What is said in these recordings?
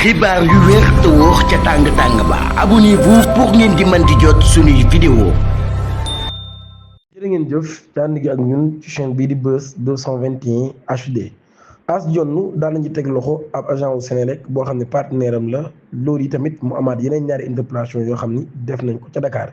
xibaar yu wér te wóor ca tàng-tàng ba abonnez-vous pour ngeen di mën di jot suñuy vidéo. jërë ngeen jëf ci ànd gi ak ñun ci chaîne bii di Buzz 221 HD. As Dione daan nañu teg loxo ab agent wu Senelec boo xam ne partenaire am la loolu yi tamit mu amaat yeneen ñaari interpellation yoo xam ni def nañ ko ca Dakar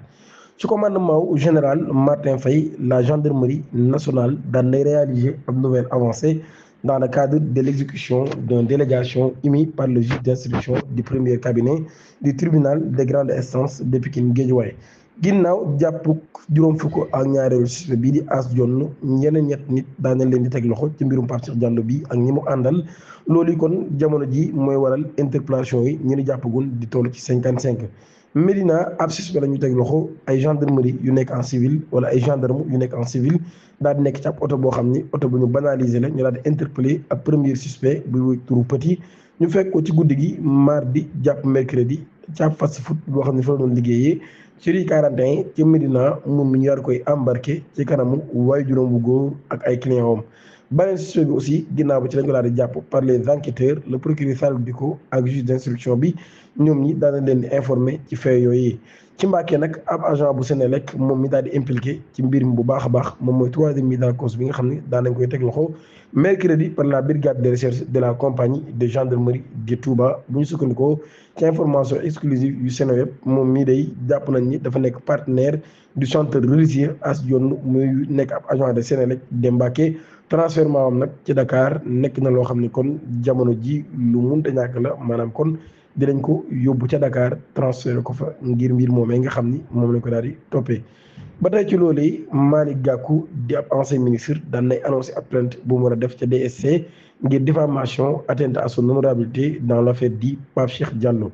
ci commandement général Martin Faye la gendarmerie nationale daan nay réaliser ab nouvelle avancée dans le cadre de l'exécution d'une délégation émise par le juge d'instruction du premier cabinet du tribunal de grande instance de Pikine Guédiawaye ginnaaw jàpp juróom fukk ak ñaareelu suspect bii di As Dione ñeneen ñett nit daan nañ leen di teg loxo ci mbirum Pape Cheikh Diallo bi ak ñi mu àndal loolu kon jamono ji mooy waral interpellation yi ñu ni jàppagul di toll ci 55. Médina ab suspect la ñu teg loxo ay gendarmerie yu nekk en civil wala ay gendarme yu nekk en civil daal di nekk ci ab oto boo xam ni oto bu ñu banaliser la ñu daal di interpeller ab premier suspect bu wuy turu Petit ñu fekk ko ci guddi gi mardi jàpp mercredi ci ab fast food boo xam ne fa la doon liggéeyee ci rue 41 ci Médina moom mi ñu daal koy embarqué ci kanamu waaye juróom bu góor ak ay client am beneen suspect bi aussi ginnaaw ba ci lañ ko daal di jàpp par les enquêteurs le procureur Salif Dicko ak juge d'instruction bi ñoom ñi daal leen di informé ci fait yooyu ci Mbàkke nag ab agent bu Senelec moom mi daal di impliqué ci mbir mi bu baax a baax moom mooy troisième mise en cause bi nga xam ne daan nañ koy teg loxo mercredi par la brigade de recherche de la compagnie de gendarmerie de Touba bu ñu sukkandikoo ci information exclusive yu Seneweb moom mii day jàpp nañ ni dafa nekk partenaire du chanteur religieux As Dione muy nekk ab agent de Senelec de Mbàkke transfèrement am nag ci Dakar nekk na loo xam ne kon jamono ji lu munta ñàkk la maanaam kon dinañ ko yóbbu ca Dakar transféré ko fa ngir mbir moomee nga xam ni moom lañ ko daal di toppee. ba tey ci loolu yi Malick Gakou di ab ancien ministre daan nay annoncé ab plainte bu mu war a def ca DSC ngir diffamation atteinte à son honorabilité dans l'affaire di Pape Cheikh Diallo.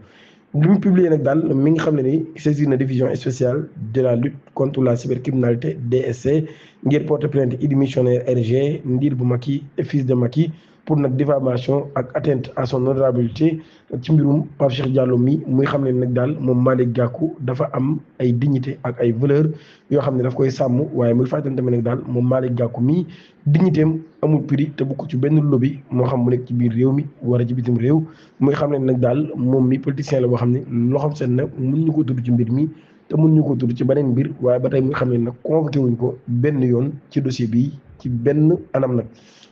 li mu publié nag daal mi nga xam ne ni saisir na division spéciale de la lutte contre la cybercriminalité DSC ngir porter plainte Idy Missionnaire RG Ndir bu Macky et fils de Macky pour nag diffamation ak atteinte à son honorabilité ci mbirum Pape Cheikh Diallo mi muy xam ne nag daal moom Malick Gakou dafa am ay dignité ak ay valeur yoo xam ne daf koy sàmm waaye muy fàttali tamit nag daal moom Malick Gakou mi dignité am amul prix te bu ko ci benn lobby moo xam mu nekk ci biir réew mi wala ci bitim réew muy xam ne nag daal moom mi politicien la boo xam ne loxoom seen nag mun ñu ko tudd ci mbir mi te mun ñu ko tudd ci beneen mbir waaye ba tey muy xam ne nag convoqué wuñ ko benn yoon ci dossier bi ci benn anam nag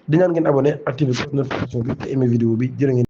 di ñaan ngeen abonné activé notification bi te aimé vidéo bi jërë ngeen